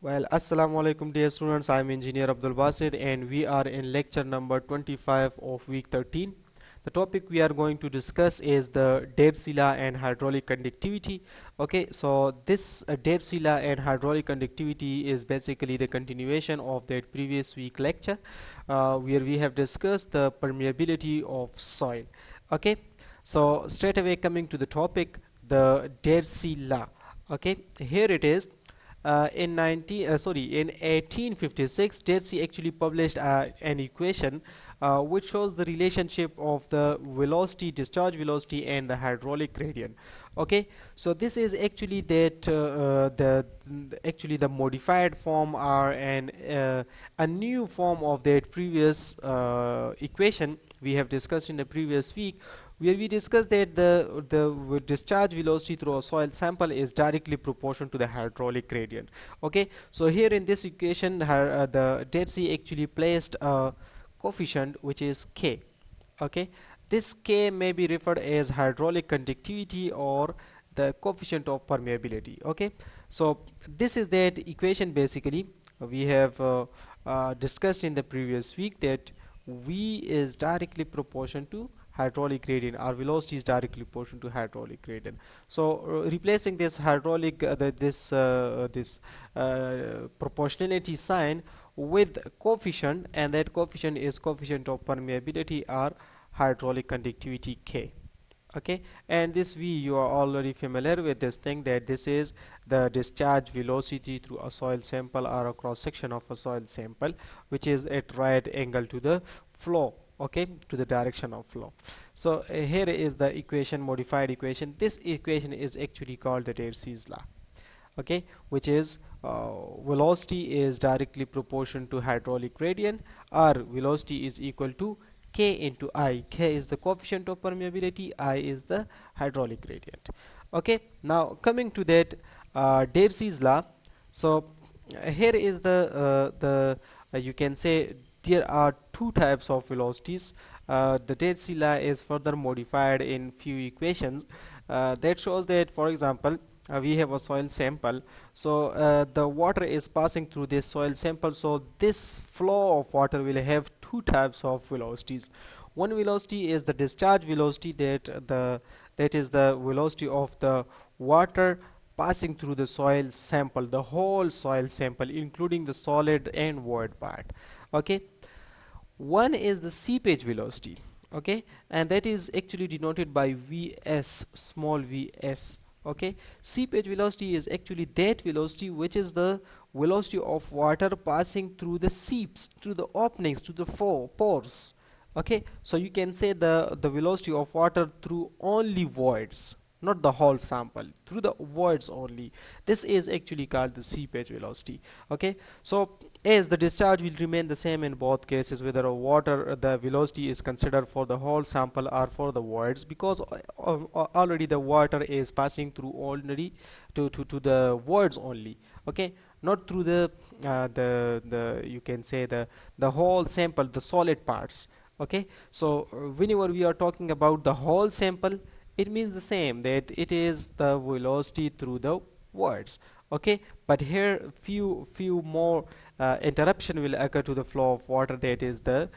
Well, Assalamu alaikum dear students. I am Engineer Abdul Basid and we are in lecture number 25 of week 13. The topic we are going to discuss is the Darcy law and hydraulic conductivity. Okay, so this Darcy law and hydraulic conductivity is basically the continuation of that previous week lecture where we have discussed the permeability of soil. Okay, so straight away coming to the topic, the Darcy law. Okay, here it is. In 1856, Darcy actually published an equation which shows the relationship of the velocity, discharge velocity, and the hydraulic gradient. Okay, so this is actually that actually the modified form or a new form of that previous equation we have discussed in the previous week, where we discussed that the discharge velocity through a soil sample is directly proportional to the hydraulic gradient. Okay, so here in this equation the Darcy actually placed a coefficient which is k. Okay, this k may be referred as hydraulic conductivity or the coefficient of permeability. Okay, so this is that equation. Basically we have discussed in the previous week that v is directly proportional to hydraulic gradient. Our velocity is directly proportional to hydraulic gradient. So replacing this hydraulic this proportionality sign with coefficient, and that coefficient is coefficient of permeability or hydraulic conductivity k. Okay, and this v, you are already familiar with this thing, that this is the discharge velocity through a soil sample or a cross section of a soil sample which is at right angle to the flow. Okay, to the direction of flow. So here is the equation, modified equation. This equation is actually called the Darcy's law. Okay, which is velocity is directly proportional to hydraulic gradient, or velocity is equal to k into I. K is the coefficient of permeability, I is the hydraulic gradient. Okay, now coming to that Darcy's law. So here is the you can say there are two types of velocities. The Darcy law is further modified in few equations that shows that, for example, we have a soil sample. So the water is passing through this soil sample, so this flow of water will have two types of velocities. One velocity is the discharge velocity, that is the velocity of the water passing through the soil sample, the whole soil sample including the solid and void part. Okay, one is the seepage velocity. Okay, and that is actually denoted by vs, small vs. Okay, seepage velocity is actually that velocity which is the velocity of water passing through the seeps, through the openings, to the pores. Okay, so you can say the velocity of water through only voids, not the whole sample, through the voids only. This is actually called the seepage velocity. Okay, so as the discharge will remain the same in both cases, whether a water the velocity is considered for the whole sample or for the voids, because already the water is passing through already to the voids only. Okay, not through the you can say the whole sample, the solid parts. Okay, so whenever we are talking about the whole sample, it means the same, that it is the velocity through the voids. Okay, but here few more interruption will occur to the flow of water, that is the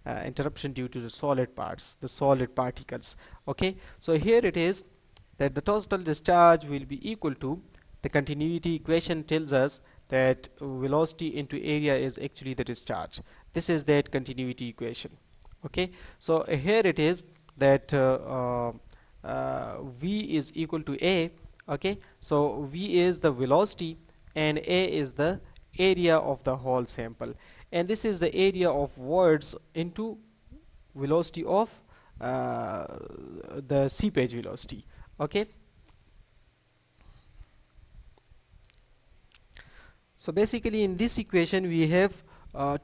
interruption due to the solid parts, the solid particles. Okay, so here it is that the total discharge will be equal to, the continuity equation tells us that velocity into area is actually the discharge. This is that continuity equation. Okay, so here it is that v is equal to a. Okay, so v is the velocity and a is the area of the whole sample, and this is the area of voids into velocity of the seepage velocity. Okay, so basically in this equation we have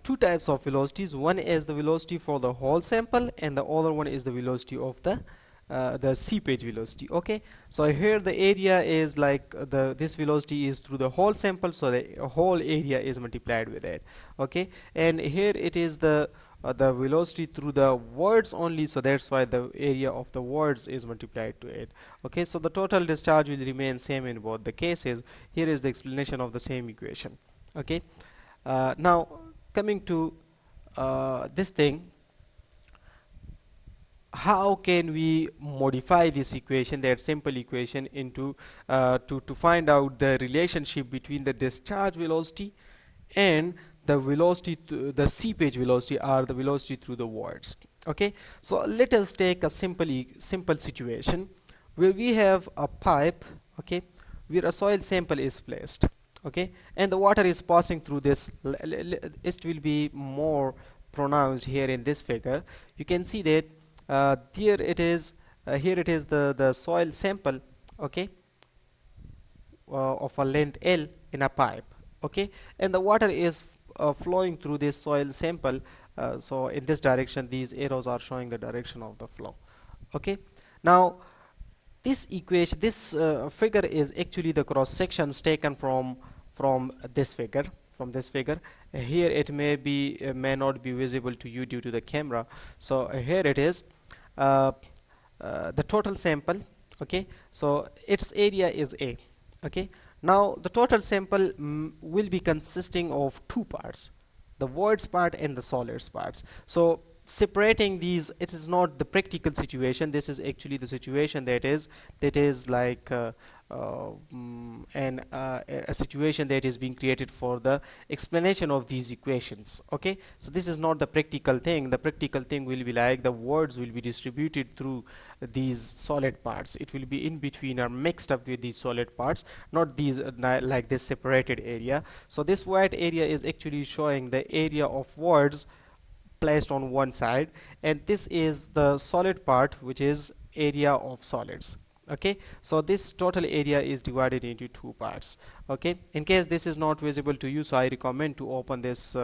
two types of velocities. One is the velocity for the whole sample and the other one is the velocity of the the seepage velocity. Okay, so here the area is like this velocity is through the whole sample, so the whole area is multiplied with it. Okay, and here it is the velocity through the words only, so that's why the area of the words is multiplied to it. Okay, so the total discharge will remain same in both the cases. Here is the explanation of the same equation. Okay, now coming to this thing, how can we modify this equation, that simple equation, into to find out the relationship between the discharge velocity and the velocity the seepage velocity, or the velocity through the words. Okay, so let us take a simple situation where we have a pipe, okay, where a soil sample is placed, okay, and the water is passing through this. It will be more pronounced here in this figure. You can see that here it is, the soil sample, okay, of a length L in a pipe, okay, and the water is flowing through this soil sample. So in this direction, these arrows are showing the direction of the flow. Okay, now this equation, this figure is actually the cross sections taken from this figure. Here it may not be visible to you due to the camera. So here it is, uh, the total sample. Okay, so its area is A. Okay, now the total sample will be consisting of two parts, the voids part and the solids parts. So separating these, it is not the practical situation. This is actually the situation that is like a situation that is being created for the explanation of these equations. Okay, so this is not the practical thing. The practical thing will be like the words will be distributed through these solid parts. It will be in between or mixed up with these solid parts, not these like this separated area. So this white area is actually showing the area of words placed on one side, and this is the solid part, which is area of solids. Okay, so this total area is divided into two parts. Okay, in case this is not visible to you, so I recommend to open this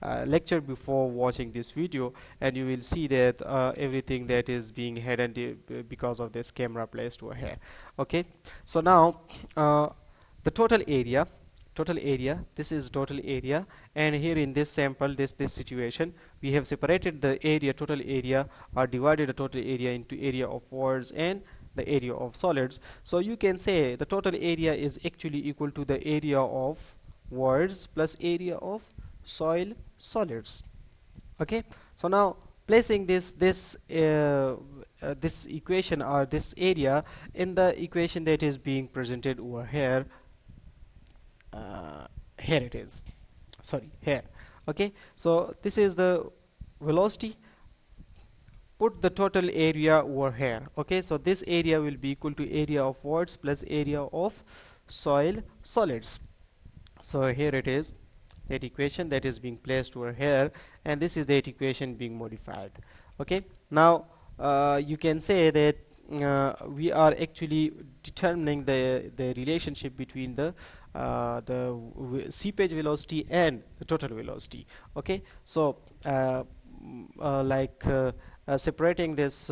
lecture before watching this video, and you will see that everything that is being hidden because of this camera placed over here. Okay, so now the total area, this is total area, and here in this sample, this situation, we have separated the area, total area, or divided the total area into area of words and the area of solids. So you can say the total area is actually equal to the area of words plus area of soil solids. Okay, so now placing this equation, or this area, in the equation that is being presented over here. Here it is, sorry, here. Okay, so this is the velocity. Put the total area over here. Okay, so this area will be equal to area of words plus area of soil solids. So here it is, that equation that is being placed over here, and this is that equation being modified. Okay, now you can say that we are actually determining the relationship between the seepage velocity and the total velocity. Okay, so separating this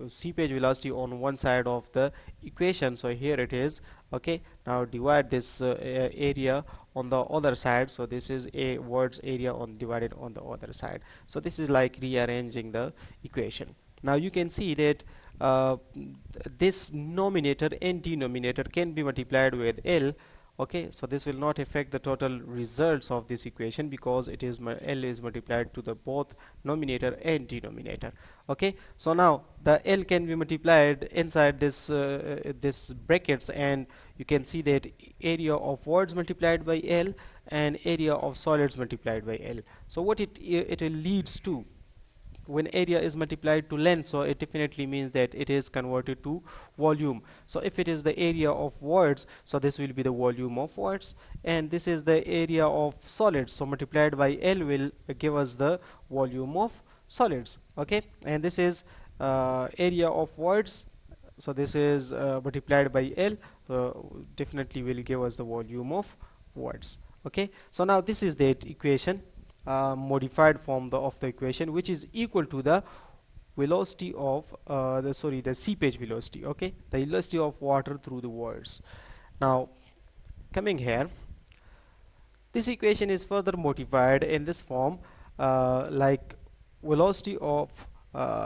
seepage velocity on one side of the equation, so here it is. Okay, now divide this area on the other side, so this is a words area on divided on the other side. So this is like rearranging the equation. Now you can see that this numerator and denominator can be multiplied with L. Okay, so this will not affect the total results of this equation, because it is L is multiplied to the both numerator and denominator. Okay, so now the L can be multiplied inside this brackets, and you can see that area of words multiplied by L and area of solids multiplied by L. So what it leads to, when area is multiplied to length, so it definitely means that it is converted to volume. So if it is the area of words, so this will be the volume of words, and this is the area of solids, so multiplied by L will give us the volume of solids. Okay, and this is area of words, so this is multiplied by L, so definitely will give us the volume of words. Okay, so now this is the equation, modified form of the equation, which is equal to the velocity of the seepage velocity, okay, the velocity of water through the voids. Now coming here, this equation is further modified in this form, like velocity of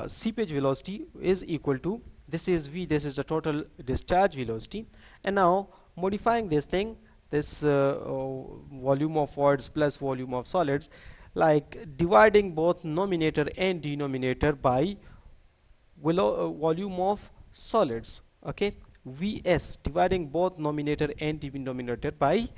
seepage velocity is equal to, this is v, this is the total discharge velocity, and now modifying this thing, this volume of voids plus volume of solids, like dividing both numerator and denominator by volume of solids, okay, vs, dividing both numerator and denominator by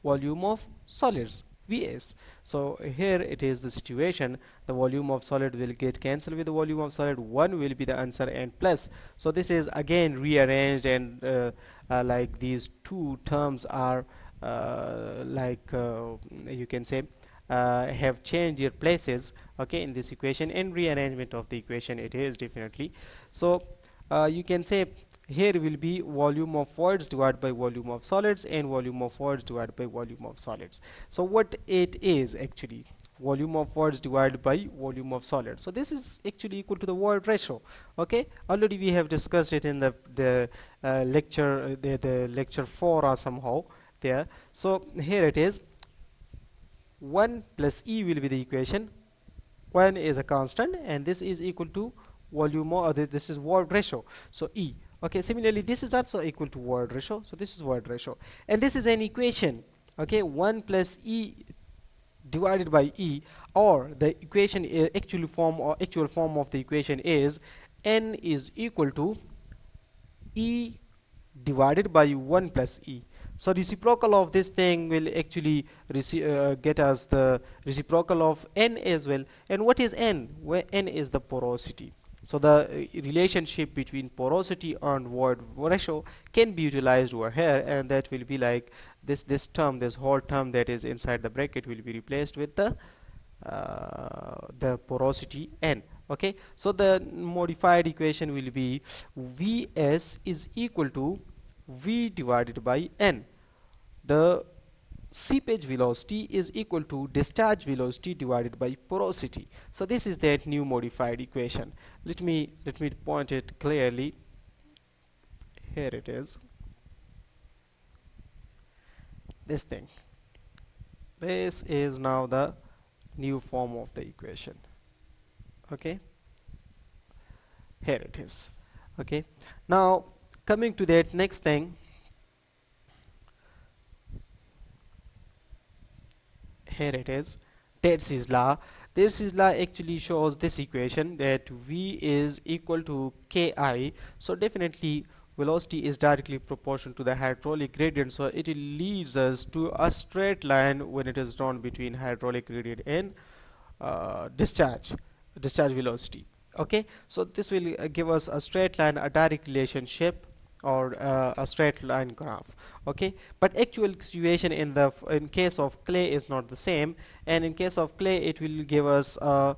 volume of solids, Vs. So here it is the situation, the volume of solid will get cancelled with the volume of solid, 1 will be the answer, and plus, so this is again rearranged, and like these two terms are you can say have changed their places, okay, in this equation, and rearrangement of the equation it is definitely. So you can say here will be volume of voids divided by volume of solids, and volume of voids divided by volume of solids. So what it is actually, volume of voids divided by volume of solids, so this is actually equal to the void ratio, okay, already we have discussed it in the lecture, the lecture 4 or somehow there. So here it is, 1 plus E will be the equation, 1 is a constant, and this is equal to volume, or this is void ratio, so E, okay. Similarly this is also equal to void ratio, so this is void ratio, and this is an equation, okay, 1 plus E divided by E, or the equation actual form of the equation is N is equal to E divided by 1 plus E. So reciprocal of this thing will actually get us the reciprocal of N as well. And what is N? Where N is the porosity. So the relationship between porosity and void ratio can be utilized over here, and that will be like this term, this whole term that is inside the bracket will be replaced with the porosity N, okay. So the modified equation will be Vs is equal to V divided by N. The seepage velocity is equal to discharge velocity divided by porosity. So this is that new modified equation. Let me point it clearly. Here it is, this thing. This is now the new form of the equation, okay. Here it is, okay. Now coming to that next thing, here it is, Darcy's law. Darcy's law actually shows this equation, that V is equal to Ki. So definitely velocity is directly proportional to the hydraulic gradient, so it leads us to a straight line when it is drawn between hydraulic gradient and discharge velocity, okay. So this will give us a straight line, a direct relationship, or a straight line graph, okay. But actual situation in case of clay is not the same, and in case of clay it will give us a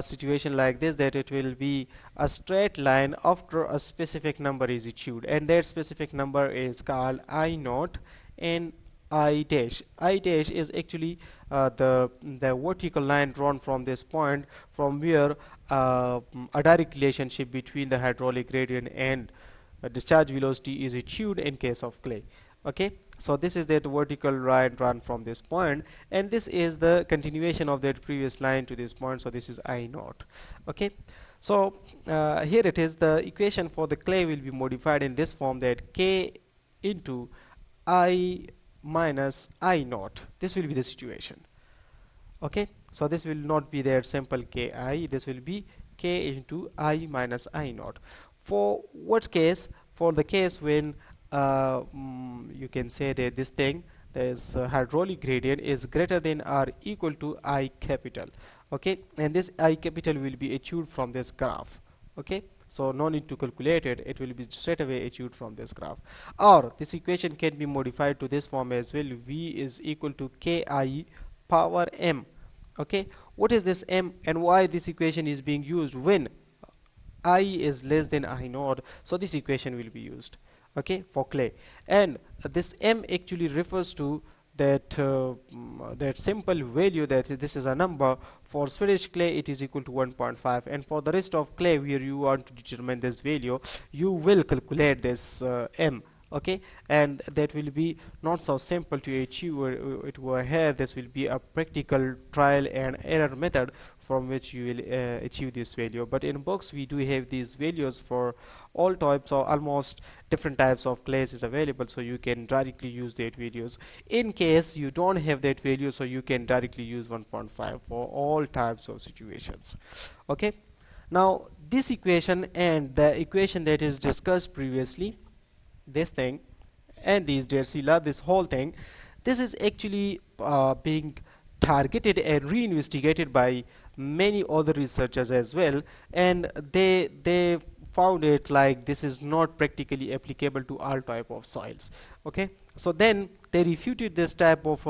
situation like this, that it will be a straight line after a specific number is achieved, and that specific number is called I naught and I dash. I dash is actually the vertical line drawn from this point, from where a direct relationship between the hydraulic gradient and discharge velocity is achieved in case of clay, okay. So this is that vertical line drawn from this point, and this is the continuation of that previous line to this point, so this is I naught, okay. So here it is, the equation for the clay will be modified in this form, that K into I minus I naught, this will be the situation, okay. So this will not be that simple Ki, this will be K into I minus I naught. For what case? For the case when you can say that this thing, this hydraulic gradient is greater than or equal to I capital, okay, and this I capital will be achieved from this graph, okay. So no need to calculate it, it will be straight away achieved from this graph. Or this equation can be modified to this form as well, V is equal to Ki power m, okay. What is this m, and why this equation is being used when I is less than I naught? So this equation will be used, okay, for clay, and this m actually refers to that simple value, that this is a number. For Swedish clay it is equal to 1.5, and for the rest of clay where you want to determine this value, you will calculate this m. Okay, and that will be not so simple to achieve it over here. This will be a practical trial and error method from which you will achieve this value. But in books we do have these values for all types, or almost different types of clays is available, so you can directly use that values. In case you don't have that value, so you can directly use 1.5 for all types of situations. Okay, now this equation and the equation that is discussed previously, this thing and these Darcy law, this whole thing, this is actually being targeted and reinvestigated by many other researchers as well, and they found it like this is not practically applicable to all type of soils. Okay, so then they refuted this type of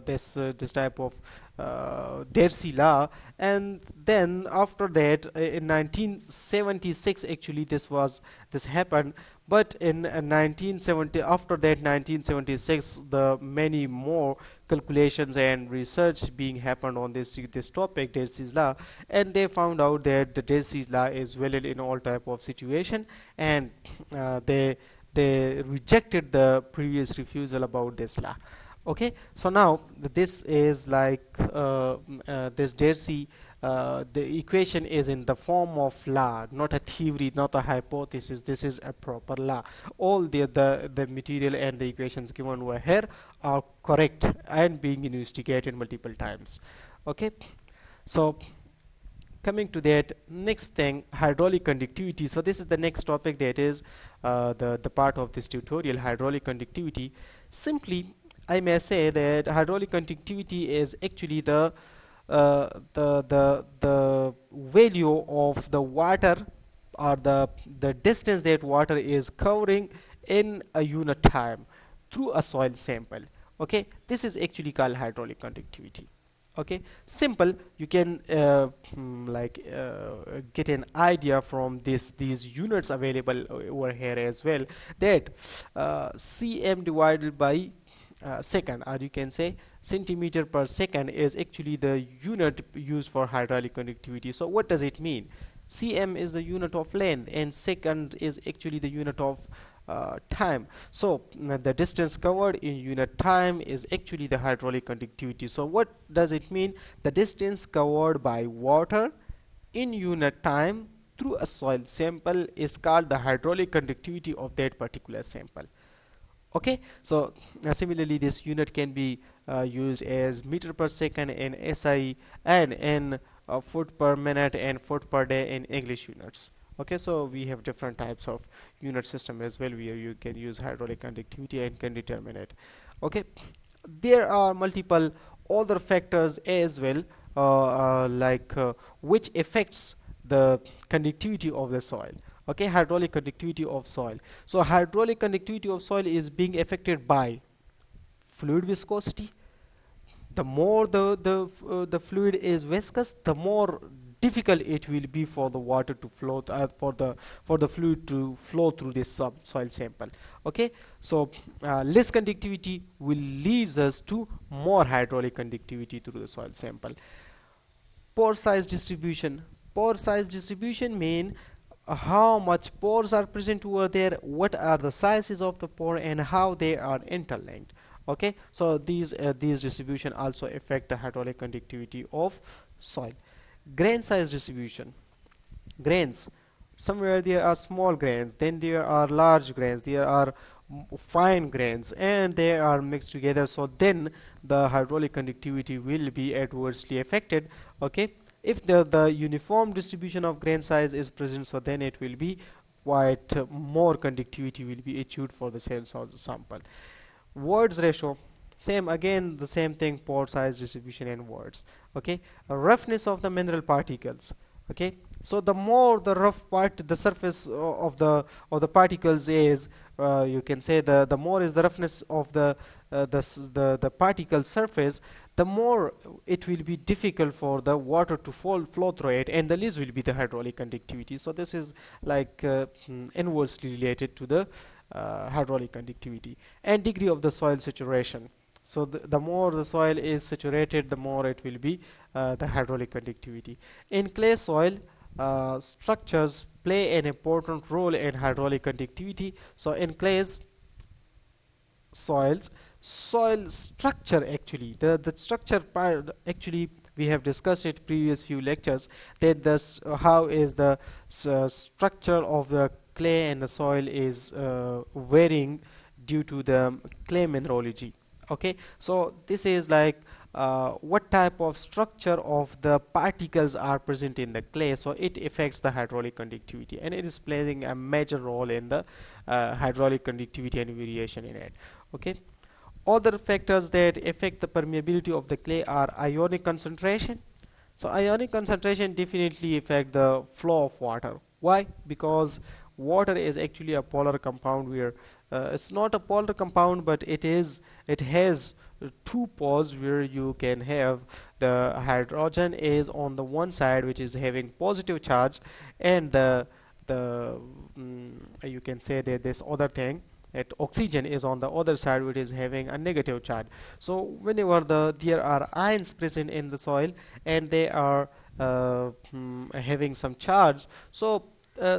this type of Darcy law, and then after that in 1976 actually this happened. But in 1970, after that 1976, the many more calculations and research being happened on this topic, Darcy's law, and they found out that the Darcy's law is valid in all type of situation, and they rejected the previous refusal about this law. Okay, so now this is like this Darcy, the equation is in the form of law, not a theory, not a hypothesis. This is a proper law. All the material and the equations given over here are correct and being investigated multiple times. Okay, so coming to that next thing, hydraulic conductivity. So this is the next topic, that is the part of this tutorial, hydraulic conductivity. Simply I may say that hydraulic conductivity is actually the value of the water, or the distance that water is covering in a unit time through a soil sample. Okay, this is actually called hydraulic conductivity. Okay, simple, you can get an idea from these units available over here as well, that cm divided by second, or you can say centimeter per second, is actually the unit used for hydraulic conductivity. So what does it mean? Cm is the unit of length, and second is actually the unit of time. So the distance covered in unit time is actually the hydraulic conductivity. So what does it mean? The distance covered by water in unit time through a soil sample is called the hydraulic conductivity of that particular sample. Okay, so similarly this unit can be used as meter per second in SI, and in foot per minute and foot per day in English units. Okay, so we have different types of unit system as well where you can use hydraulic conductivity and can determine it. Okay, there are multiple other factors as well, which affects the conductivity of the soil. Okay, hydraulic conductivity of soil. So hydraulic conductivity of soil is being affected by fluid viscosity. The more the fluid is viscous, the more difficult it will be for the water to flow, for the fluid to flow through this soil sample. Okay, so less conductivity will leads us to more hydraulic conductivity through the soil sample. Pore size distribution. Pore size distribution mean how much pores are present over there, what are the sizes of the pore, and how they are interlinked. Okay, so these distribution also affect the hydraulic conductivity of soil. Grain size distribution. Grains, somewhere there are small grains, then there are large grains, there are fine grains, and they are mixed together, so then the hydraulic conductivity will be adversely affected. Okay, if the uniform distribution of grain size is present, so then it will be quite more conductivity will be achieved for the same sample. Words ratio, same again, the same thing, pore size distribution and words. Okay, roughness of the mineral particles. Okay, so the more the rough part, the surface of the particles is, you can say the more is the roughness of the particle surface, the more it will be difficult for the water to flow through it, and the least will be the hydraulic conductivity. So this is like inversely related to the hydraulic conductivity. And degree of the soil saturation. So the more the soil is saturated, the more it will be the hydraulic conductivity. In clay soil, structures play an important role in hydraulic conductivity. So in clays soils, soil structure, actually the structure part, actually we have discussed it previous few lectures, that this how is the structure of the clay and the soil is varying due to the clay mineralogy. Okay, so this is like what type of structure of the particles are present in the clay, so it affects the hydraulic conductivity, and it is playing a major role in the hydraulic conductivity and variation in it. Okay, other factors that affect the permeability of the clay are ionic concentration. So ionic concentration definitely affect the flow of water. Why? Because water is actually a polar compound, where it's not a polar compound, but it has two poles, where you can have the hydrogen is on the one side, which is having positive charge, and the you can say that this other thing, that oxygen is on the other side, which is having a negative charge. So whenever there are ions present in the soil, and they are having some charge, so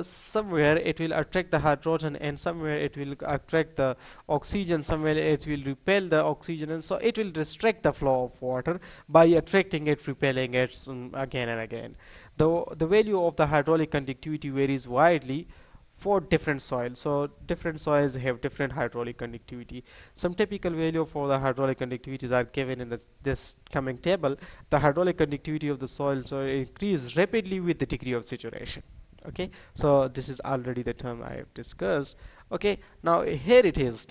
somewhere it will attract the hydrogen, and somewhere it will attract the oxygen, somewhere it will repel the oxygen, and so it will restrict the flow of water by attracting it, repelling it again and again. The value of the hydraulic conductivity varies widely for different soils. So different soils have different hydraulic conductivity. Some typical value for the hydraulic conductivities are given in this coming table. The hydraulic conductivity of the soil so increase rapidly with the degree of saturation. Okay, so this is already the term I have discussed. Okay, now here it is,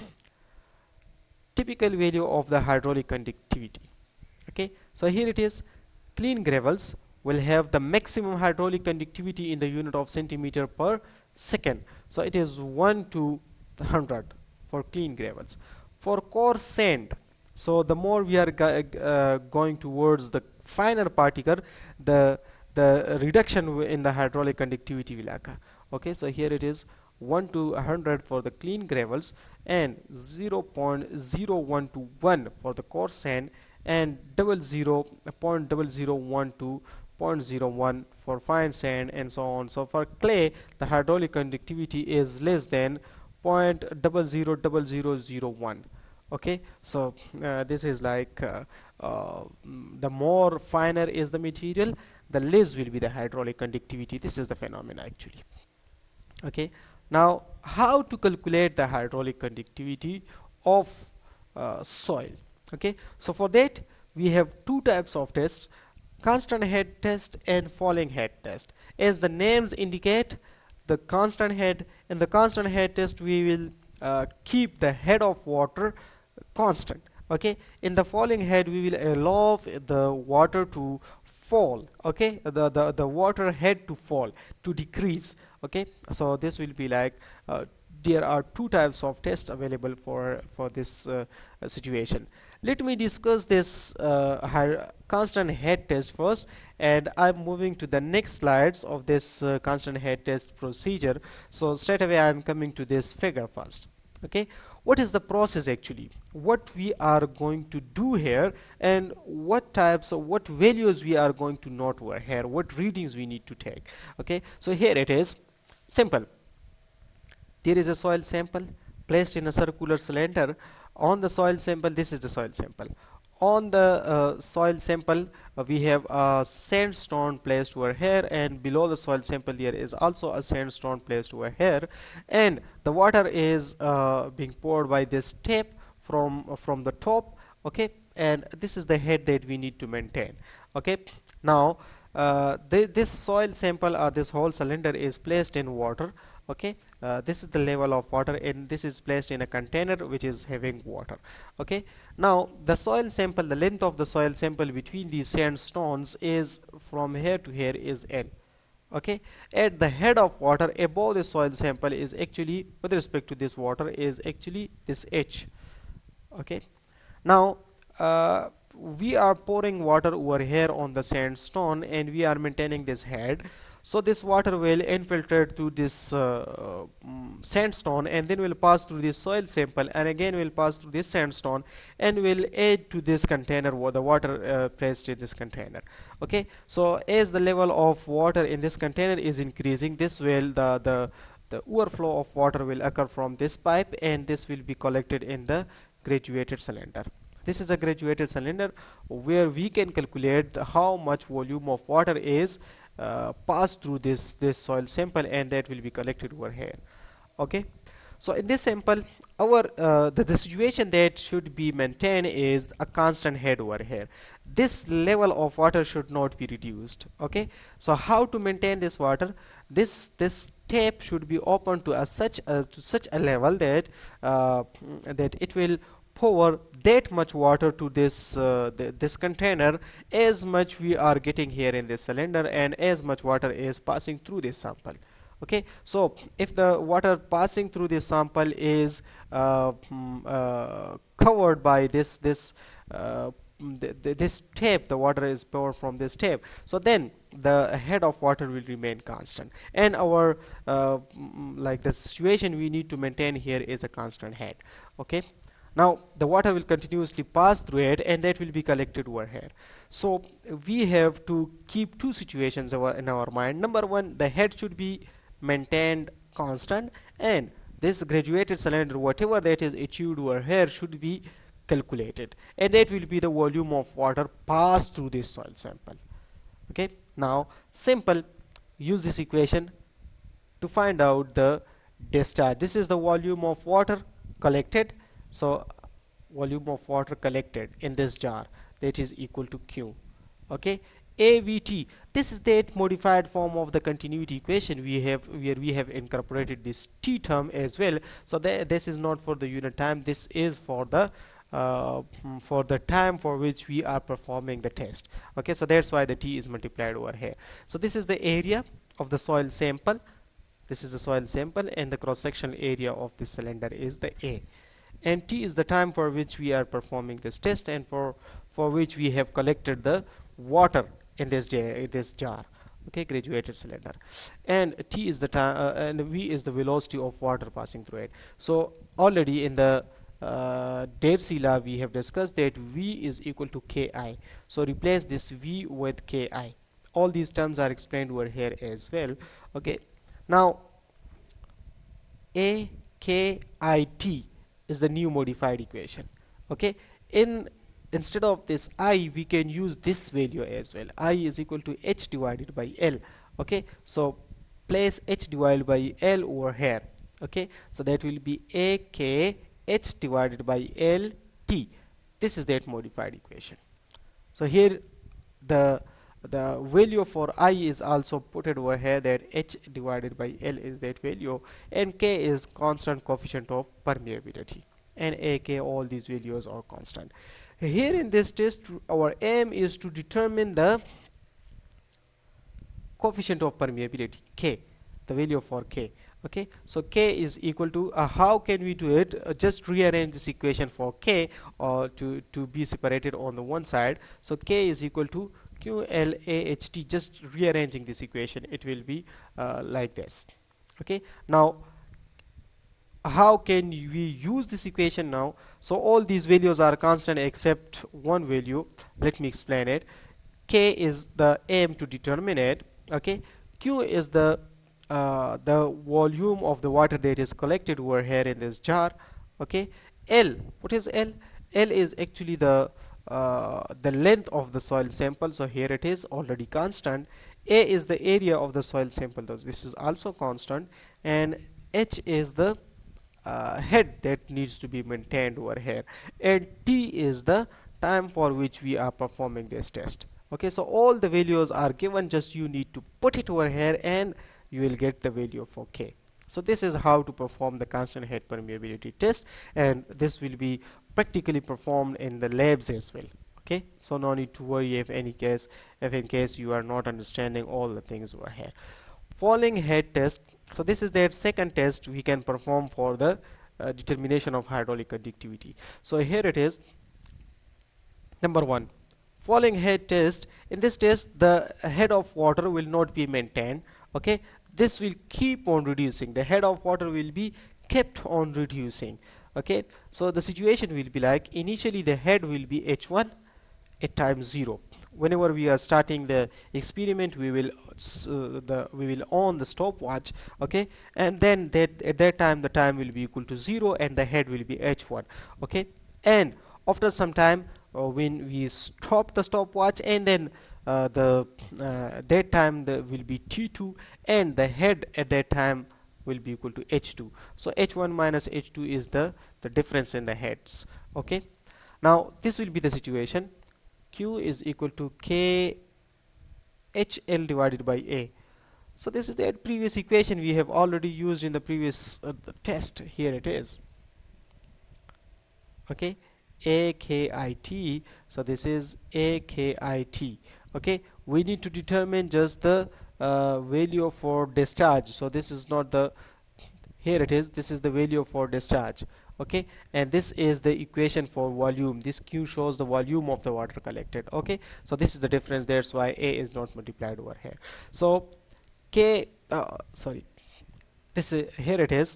typical value of the hydraulic conductivity. Okay, so here it is, clean gravels will have the maximum hydraulic conductivity in the unit of centimeter per second. So it is 1 to 100 for clean gravels. For coarse sand, so the more we are going towards the finer particle, the reduction in the hydraulic conductivity will occur. Okay, so here it is 1 to 100 for the clean gravels, and 0.01 to 1 for the coarse sand, and 0.001 to 0.01 for fine sand, and so on. So for clay, the hydraulic conductivity is less than 0.000001. Okay, so this is like the more finer is the material, the less will be the hydraulic conductivity. This is the phenomena actually. Okay, now how to calculate the hydraulic conductivity of soil? Okay, so for that we have two types of tests: constant head test and falling head test. As the names indicate, the constant head, in the constant head test we will keep the head of water constant. Okay, in the falling head we will allow the water to fall. Okay, the water head to fall, to decrease. Okay, so this will be like there are two types of tests available for this situation. Let me discuss this constant head test first, and I'm moving to the next slides of this constant head test procedure. So straight away I'm coming to this figure first. Okay, what is the process actually, what we are going to do here, and what types of what values we are going to note over here, what readings we need to take. Okay, so here it is simple. There is a soil sample placed in a circular cylinder. On the soil sample, this is the soil sample. On the soil sample, we have a sandstone placed over here, and below the soil sample there is also a sandstone placed over here, and the water is being poured by this tap from the top. Okay, and this is the head that we need to maintain. Okay, now this soil sample or this whole cylinder is placed in water. Okay, this is the level of water, and this is placed in a container which is having water. Okay, now the soil sample, the length of the soil sample between these sandstones is from here to here is L. Okay, at the head of water above the soil sample is actually, with respect to this water, is actually this H. Okay, now we are pouring water over here on the sandstone, and we are maintaining this head. So this water will infiltrate through this sandstone, and then will pass through this soil sample, and again will pass through this sandstone, and will add to this container, the water placed in this container. Okay, so as the level of water in this container is increasing, this will the overflow of water will occur from this pipe, and this will be collected in the graduated cylinder. This is a graduated cylinder where we can calculate how much volume of water is passed through this soil sample, and that will be collected over here. Okay, so in this sample, our the situation that should be maintained is a constant head over here. This level of water should not be reduced. Okay, so how to maintain this water? This tap should be open to such a level that that it will pour that much water to this container as much we are getting here in this cylinder, and as much water is passing through this sample. Okay, so if the water passing through this sample is covered by this tap, the water is poured from this tap, so then the head of water will remain constant, and our like the situation we need to maintain here is a constant head. Okay, now the water will continuously pass through it, and that will be collected over here. So we have to keep two situations in our mind. Number one, the head should be maintained constant, and this graduated cylinder, whatever that is achieved over here, should be calculated, and that will be the volume of water passed through this soil sample. Okay, now simple, use this equation to find out the discharge. This is the volume of water collected, so volume of water collected in this jar, that is equal to Q. Okay, AVT, this is that modified form of the continuity equation we have, where we have incorporated this T term as well. So this is not for the unit time, this is for the time for which we are performing the test. Okay, so that's why the T is multiplied over here. So this is the area of the soil sample, this is the soil sample, and the cross sectional area of this cylinder is the A, and T is the time for which we are performing this test, and for which we have collected the water in this jar. Okay, graduated cylinder, and T is the time and V is the velocity of water passing through it. So already in the Darcy law we have discussed that V is equal to Ki, so replace this V with Ki. All these terms are explained over here as well. Okay, now AKIT is the new modified equation. Okay, instead of this I, we can use this value as well. I is equal to H divided by L. Okay, so place H divided by L over here. Okay, so that will be AK H divided by L T. This is that modified equation. So here the value for I is also put it over here, that H divided by L is that value, and K is constant coefficient of permeability, and AK, all these values are constant. Here in this test, our aim is to determine the coefficient of permeability, K, the value for K. Okay, so K is equal to how can we do it? Just rearrange this equation for K, or to be separated on the one side. So K is equal to QLAHT. Just rearranging this equation, it will be like this. Okay, now how can we use this equation now? So all these values are constant except one value. Let me explain it. K is the aim to determine it. Okay, Q is the volume of the water that is collected over here in this jar. Okay, L, what is L? L is actually the length of the soil sample, so here it is already constant. A is the area of the soil sample, thus this is also constant, and H is the head that needs to be maintained over here, and T is the time for which we are performing this test. Okay, so all the values are given, just you need to put it over here and you will get the value for K. So this is how to perform the constant head permeability test, and this will be practically performed in the labs as well. Okay, so no need to worry if in case you are not understanding all the things over here. Following head test, so this is that second test we can perform for the determination of hydraulic conductivity. So here it is. Number one, following head test, in this test the head of water will not be maintained. Okay, this will keep on reducing, the head of water will be kept on reducing. Okay, so the situation will be like, initially the head will be h1 at time 0. Whenever we are starting the experiment, we will we will on the stopwatch. Okay, and then that at that time the time will be equal to 0 and the head will be h1. Okay, and after some time, when we stop the stopwatch, and then that time there will be t2 and the head at that time will be equal to h2. So h1 minus h2 is the difference in the heads. Okay, now this will be the situation. Q is equal to k HL divided by A. So this is the previous equation we have already used in the previous test. Here it is. Okay, AKIT. So this is AKIT. Okay, we need to determine just the value for discharge. So this is not the, here it is, this is the value for discharge. Okay, and this is the equation for volume. This Q shows the volume of the water collected. Okay, so this is the difference, that's why A is not multiplied over here. So K sorry, this is, here it is,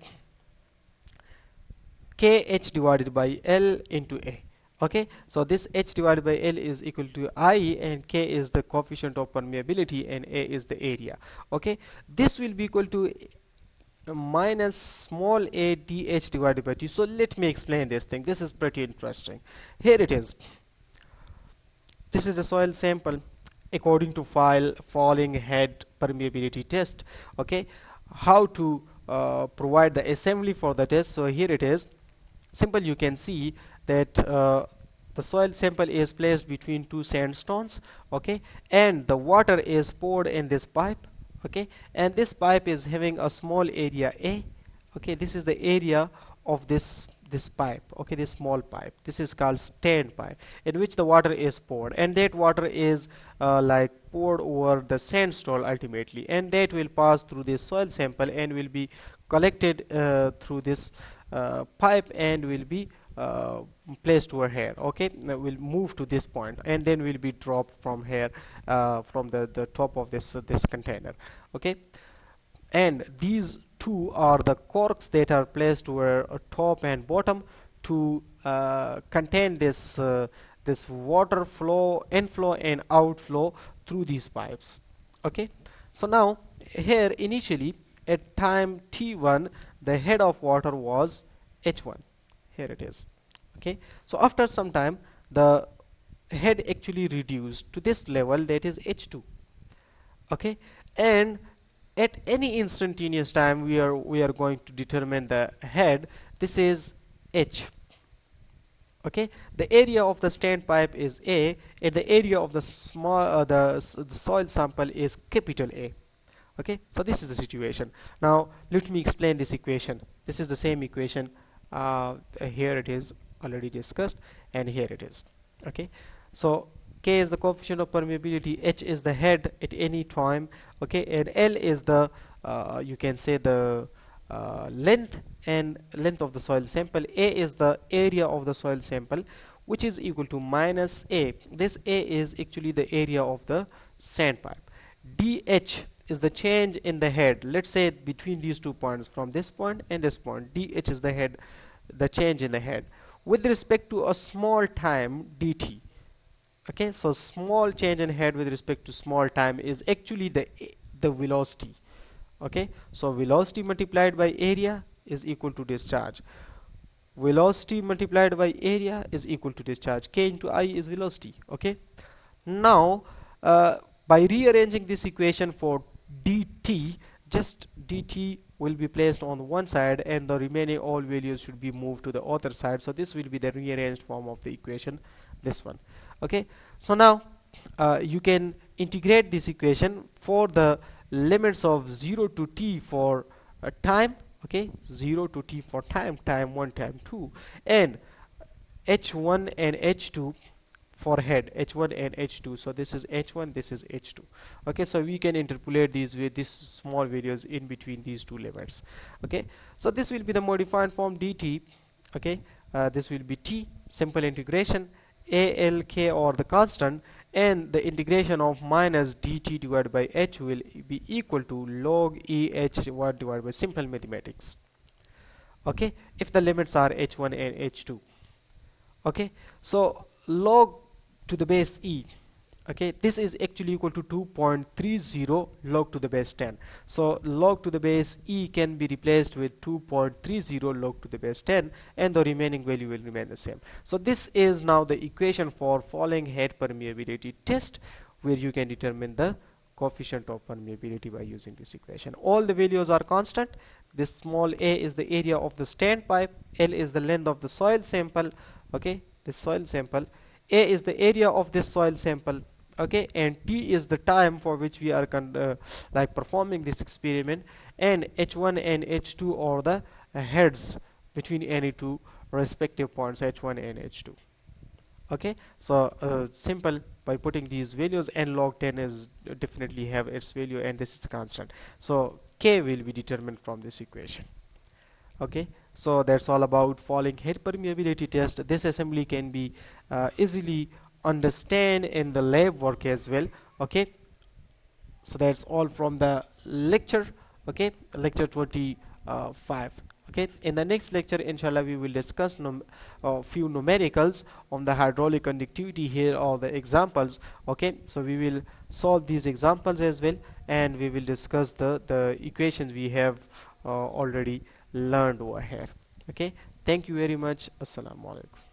KH divided by L into A. Okay, so this H divided by L is equal to I, and K is the coefficient of permeability and A is the area. Okay, this will be equal to minus small a dH divided by T. So let me explain this thing. This is pretty interesting. Here it is. This is the soil sample according to falling head permeability test. Okay, how to provide the assembly for the test. So here it is. Simple, you can see that the soil sample is placed between two sandstones. Okay, and the water is poured in this pipe. Okay, and this pipe is having a small area A. Okay, this is the area of this pipe. Okay, this small pipe, this is called stand pipe, in which the water is poured, and that water is like poured over the sandstone ultimately, and that will pass through this soil sample and will be collected through this pipe and will be placed over here. Okay, now we'll move to this point and then will be dropped from here, from the top of this container. Okay, and these two are the corks that are placed over top and bottom to contain this water flow, inflow and outflow through these pipes. Okay, so now here initially at time t1 the head of water was h1. Here it is. Okay, so after some time the head actually reduced to this level, that is h2. Okay, and at any instantaneous time we are going to determine the head. This is h. Okay, the area of the standpipe is A, and the area of the small the soil sample is capital A. Okay, so this is the situation. Now let me explain this equation. This is the same equation. Here it is already discussed, and here it is. Okay, so K is the coefficient of permeability, H is the head at any time. Okay, and L is the you can say the length of the soil sample. A is the area of the soil sample, which is equal to minus A. This A is actually the area of the sandpipe. DH is the change in the head. Let's say between these 2 points, from this point and this point, DH is the head, the change in the head with respect to a small time dt. Okay, so small change in head with respect to small time is actually the velocity. Okay, so velocity multiplied by area is equal to discharge. Velocity multiplied by area is equal to discharge. K into I is velocity. Okay, now by rearranging this equation for dt, just dt will be placed on one side and the remaining all values should be moved to the other side. So this will be the rearranged form of the equation, this one. Okay, so now you can integrate this equation for the limits of 0 to t for time. Okay, 0 to t for time 1, time 2, and h1 and h2 for head, h1 and h2. So this is h1, this is h2. Okay, so we can interpolate these with these small values in between these two limits. Okay, so this will be the modified form dt. Okay, this will be t, simple integration, ALK or the constant, and the integration of minus dt divided by h will be equal to log EH1 divided by simple mathematics. Okay, if the limits are h1 and h2. Okay, so log to the base e, okay, this is actually equal to 2.30 log to the base 10. So log to the base e can be replaced with 2.30 log to the base 10, and the remaining value will remain the same. So this is now the equation for falling head permeability test, where you can determine the coefficient of permeability by using this equation. All the values are constant. This small a is the area of the standpipe, L is the length of the soil sample, okay, the soil sample, a is the area of this soil sample, okay, and t is the time for which we are like performing this experiment, and h1 and h2 are the heads between any two respective points, h1 and h2. Okay, so simple, by putting these values, and log 10 is definitely have its value, and this is constant, so k will be determined from this equation. Okay, so that's all about falling head permeability test. This assembly can be easily understand in the lab work as well. Okay, so that's all from the lecture. Okay, lecture 25. Okay, in the next lecture, inshallah, we will discuss few numericals on the hydraulic conductivity. Here are the examples. Okay, so we will solve these examples as well, and we will discuss the equations we have already learned over here. Okay, thank you very much. Assalamu alaikum.